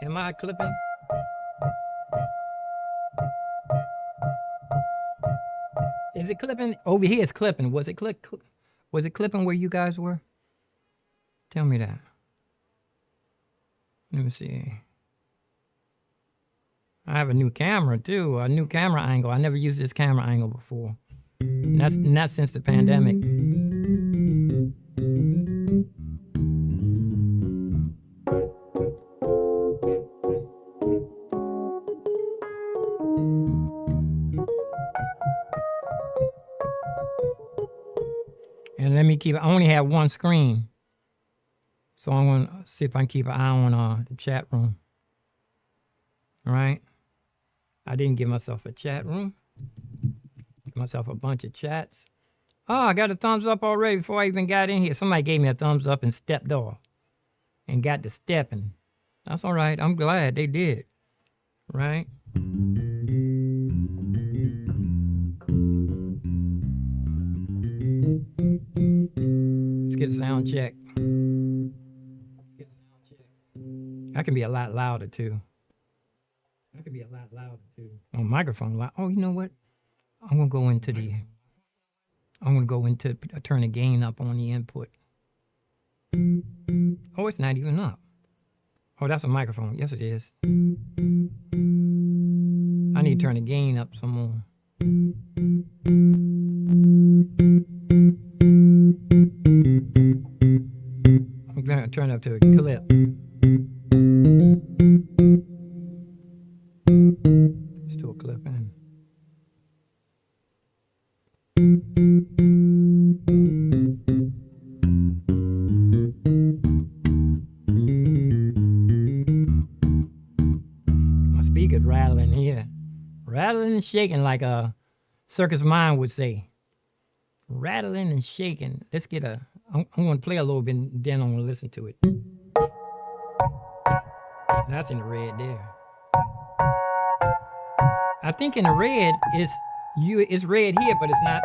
Am I clipping? Is it clipping? Over here it's clipping. Was it was it clipping where you guys were? Tell me that. Let me see. I have a new camera too, a new camera angle. I never used this camera angle before. And that's since the pandemic. And let me keep, I only have one screen. So I'm going to see if I can keep an eye on the chat room. All right. I didn't give myself a chat room. Give myself a bunch of chats. Oh, I got a thumbs up already before I even got in here. Somebody gave me a thumbs up and stepped off and got to stepping. That's all right. I'm glad they did. Right? Let's get a sound check. I can be a lot louder too. Oh, microphone loud. Oh, you know what? I'm gonna go into turn the gain up on the input. Oh, it's not even up. Oh, that's a microphone. Yes, it is. I need to turn the gain up some more. I'm gonna turn it up to a clip. Still clipping. My speaker's rattling here. Rattling and shaking like a circus mime would say. Rattling and shaking. Let's get I'm going to play a little bit and then I'm going to listen to it. That's in the red there. I think in the red it's red here, but it's not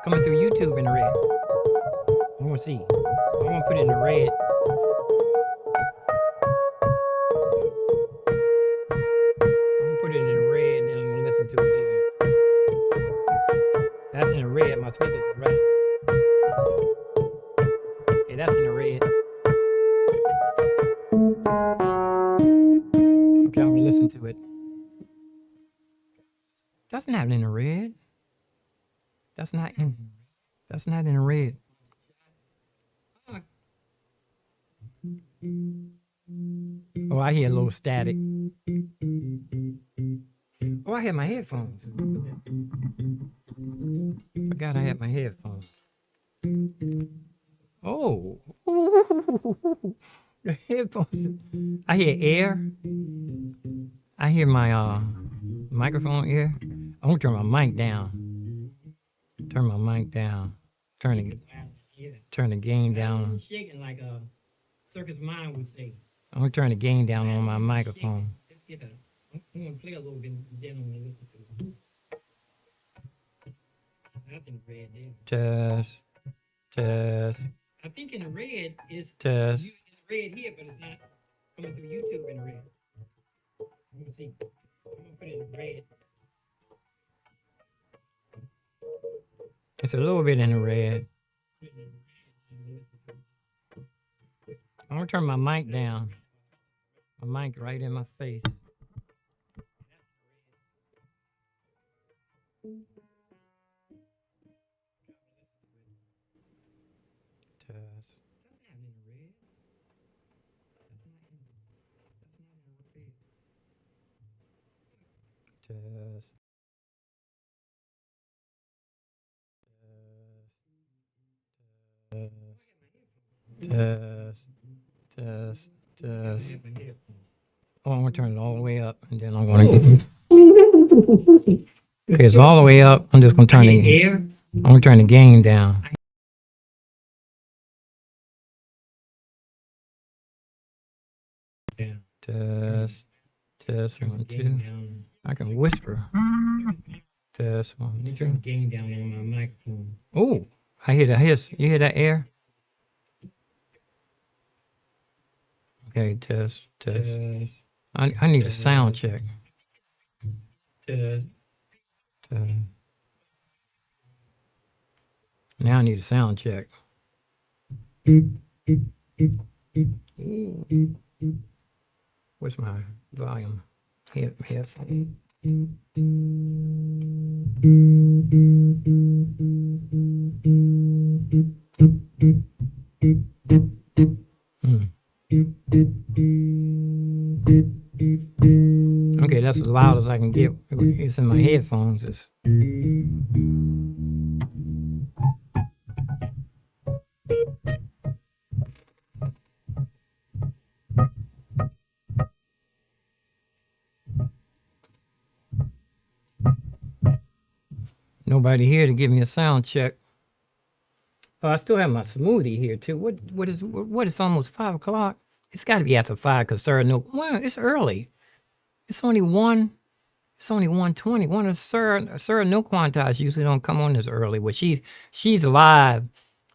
coming through YouTube in the red. I want to see. I want to put it in the red. I'm gonna put it in the red, and then I'm gonna listen to it here. That's in the red. My speakers are right. Okay, that's in the red. Okay, I'm gonna listen to it. That's not in the red. That's not in the red. Oh, I hear a little static. Oh, I have my headphones. Forgot I had my headphones. Oh, the headphones. I hear air. I hear my microphone air. I'm gonna turn my mic down. Turn my mic down. Turn the gain down. Shaking like a circus mime would say. I'm gonna turn the gain down on my microphone. I'm gonna play a little bit, then I'm gonna listen to it. That's in the red there. Test. I think in the red is test. It's red here, but it's not coming through YouTube in the red. I'm gonna see. I'm gonna put it in the red. It's a little bit in the red. I'm gonna turn my mic down. My mic right in my face. Test. Test. Test. Oh, I'm gonna turn it all the way up, and then I'm gonna get. Okay, it's all the way up. I'm just gonna turn I'm gonna turn the gain down. Test. 1, 2. I can whisper. Test 1, 2. Turn the gain down on my microphone. Oh, I hear that hiss. You hear that air? Okay, test. I need a sound check. Now I need a sound check. Where's my volume? Headphone. Okay, that's as loud as I can get. It's in my headphones. It's nobody here to give me a sound check. Oh, I still have my smoothie here too. What is almost 5 o'clock? It's got to be after 5 because Sarah no. Well, it's early. It's only 1. It's only 1:20. One of Sarah no quantize usually don't come on this early. But she's live,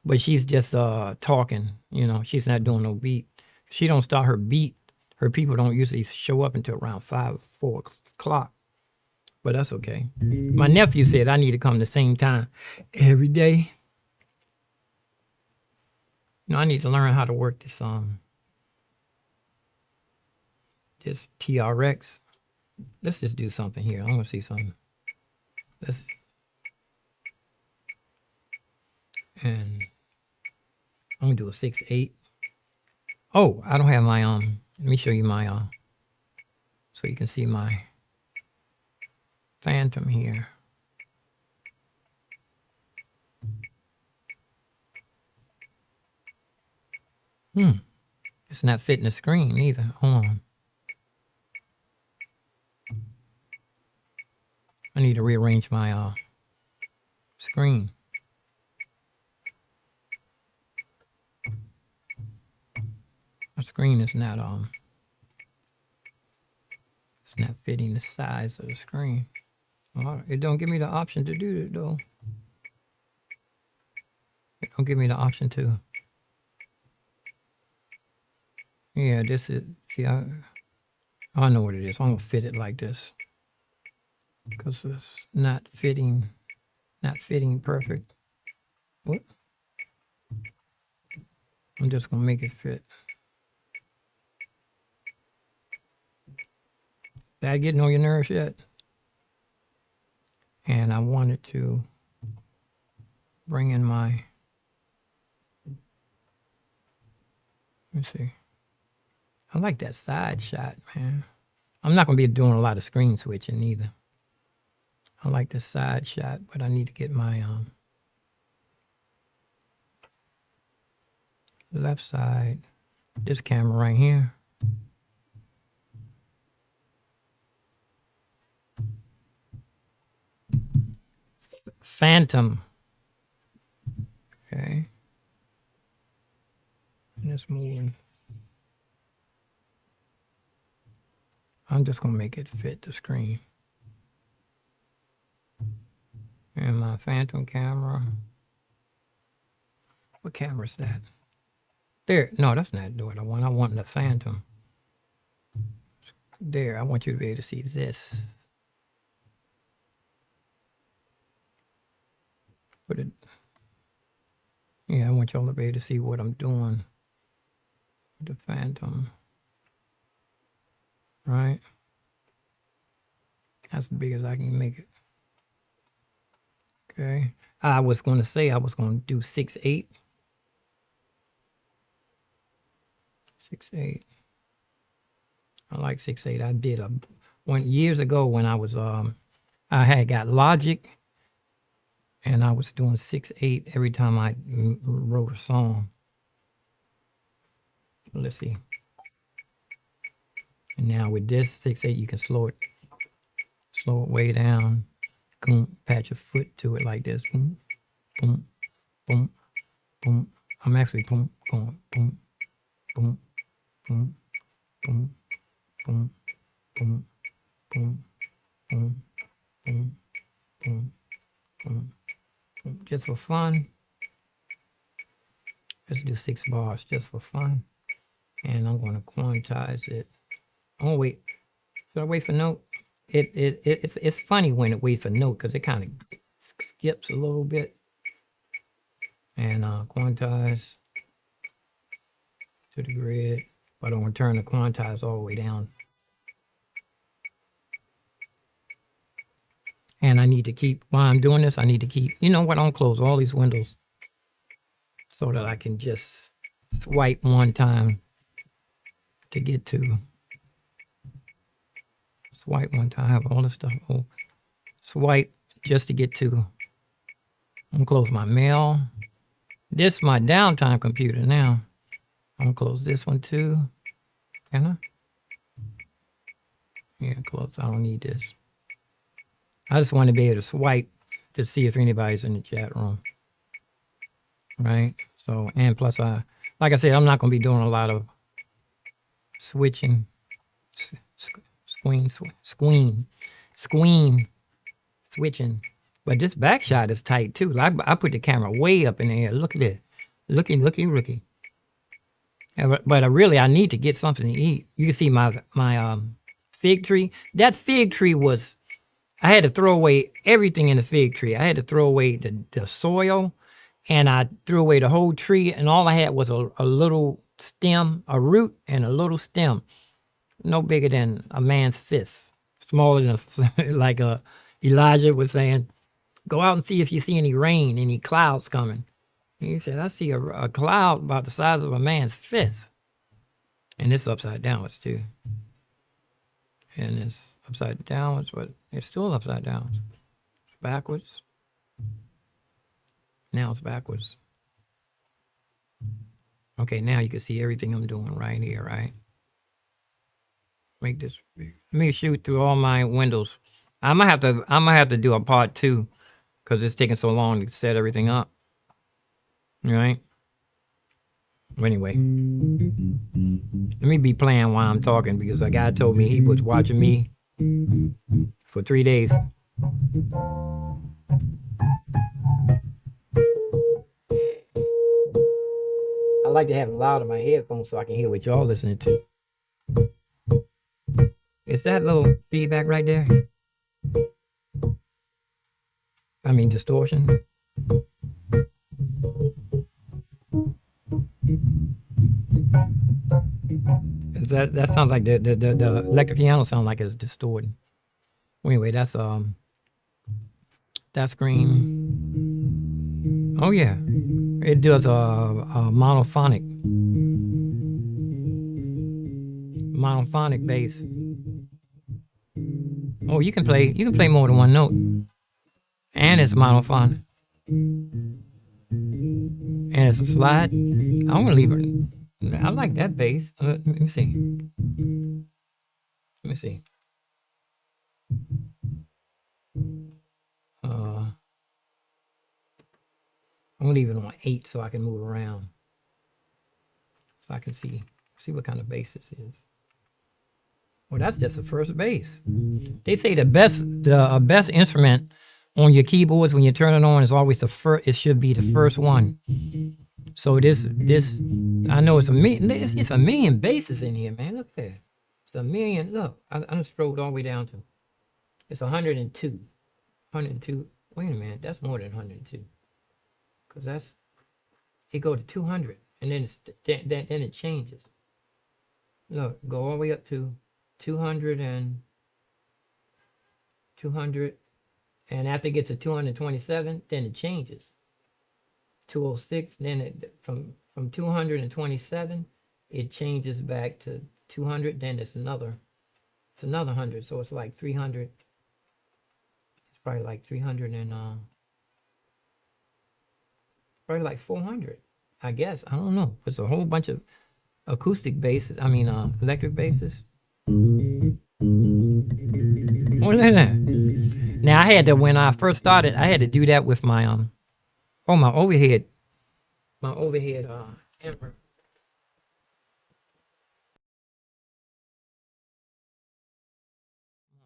but she's just talking. You know, she's not doing no beat. She don't start her beat. Her people don't usually show up until around 4 o'clock. But that's okay. My nephew said I need to come the same time every day. You know, I need to learn how to work this TRX. Let's just do something here. I want to see something. And I'm gonna do a 6/8. Oh, I don't have my let me show you my so you can see my Phantom here. It's not fitting the screen either. Hold on. I need to rearrange my screen. My screen is not it's not fitting the size of the screen. It don't give me the option to do it though. It don't give me the option to. Yeah, this is, see, I know what it is. I'm gonna fit it like this because it's not fitting perfect. What? I'm just gonna make it fit. That getting on your nerves yet? And I wanted to bring in my, let me see. I like that side shot, man. I'm not gonna be doing a lot of screen switching either. I like the side shot, but I need to get my left side, this camera right here. Phantom. Okay. And it's moving. I'm just gonna make it fit the screen. And my Phantom camera. What camera is that? There. No, that's not what I want. I want the Phantom. There. I want you to be able to see this. Put it. Yeah, I want y'all to be able to see what I'm doing with the Phantom. Right? That's as big as I can make it. Okay. I was going to say I was going to do 6/8. 6/8. I like 6/8. I did years ago when I was I had got Logic, and I was doing 6/8 every time I wrote a song. Let's see. And now with this 6/8, you can slow it way down. Patch your foot to it like this. Boom, boom, boom, boom. I'm actually going boom, boom, boom, boom, boom, boom, boom, boom, boom, boom, boom, boom. Just for fun. Let's do 6 bars just for fun. And I'm going to quantize it Oh wait, should I wait for note? It's funny when it waits for note because it kind of skips a little bit. And quantize to the grid, but I'm gonna turn the quantize all the way down. And I need to keep, while I'm doing this, I need to keep, you know what, I'll close all these windows so that I can just swipe one time to get to, swipe one time, all this stuff, oh, swipe just to get to, I'm gonna close my mail. This is my downtime computer now. I'm gonna close this one too. Can I? Yeah, close, I don't need this. I just want to be able to swipe to see if anybody's in the chat room. Right? So, and plus, like I said, I'm not going to be doing a lot of switching, switching. But this back shot is tight too. I put the camera way up in the air. Look at this. Looky. But I need to get something to eat. You can see my fig tree. That fig tree was, I had to throw away everything in the fig tree. I had to throw away the soil, and I threw away the whole tree, and all I had was a little stem, a root, and a little stem, no bigger than a man's fist, smaller than, like Elijah was saying, go out and see if you see any rain, any clouds coming. And he said, I see a cloud about the size of a man's fist. And it's upside downwards too. And it's upside downwards, but it's still upside down. It's backwards. Now it's backwards. Okay, now you can see everything I'm doing right here, right? Make this big. Let me shoot through all my windows. I'm gonna have to do a part 2 because it's taking so long to set everything up. Right? Anyway, let me be playing while I'm talking because a guy told me he was watching me for 3 days. I like to have it loud in my headphones so I can hear what y'all listening to. Is that little feedback right there? I mean distortion. Is that sounds like the electric piano sounds like it's distorted. Anyway, that's green. Oh yeah, it does a monophonic bass. Oh, you can play more than one note, and it's monophonic, and it's a slide. I'm gonna leave it. I like that bass. Let me see. I'm gonna leave it on 8 so I can move around, so I can see what kind of bass this is. Well, that's just the first bass. They say the best instrument on your keyboards when you turn it on is always the first. It should be the first one. So this I know it's a million basses in here, man. Look there, it's a million. Look, I just scrolled all the way down to, it's 102. 102. Wait a minute, that's more than 102. Because it go to 200, and then then it changes. Look, go all the way up to 200 and 200, and after it gets to 227, then it changes. 206, then it from 227, it changes back to 200, then it's another 100, so it's like 300. It's probably like 300 and probably like 400, I guess. I don't know. It's a whole bunch of acoustic basses. I mean, electric basses. Oh, look at that. Now I had to, when I first started, I had to do that with my my overhead camera.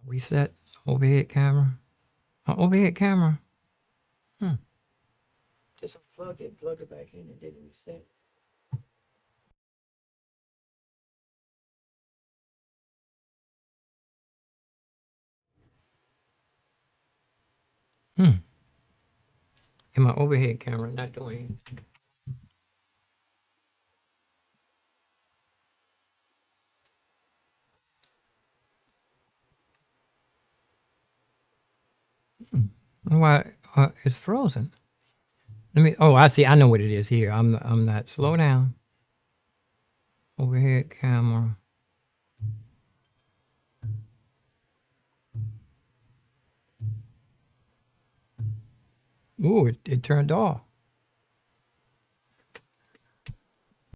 Reset overhead camera. Overhead camera. Just plug it back in, and didn't reset. Hmm. And my overhead camera not doing it. Why it's frozen? Let me. Oh, I see. I know what it is here. I'm not. Slow down. Overhead camera. Ooh, it turned off.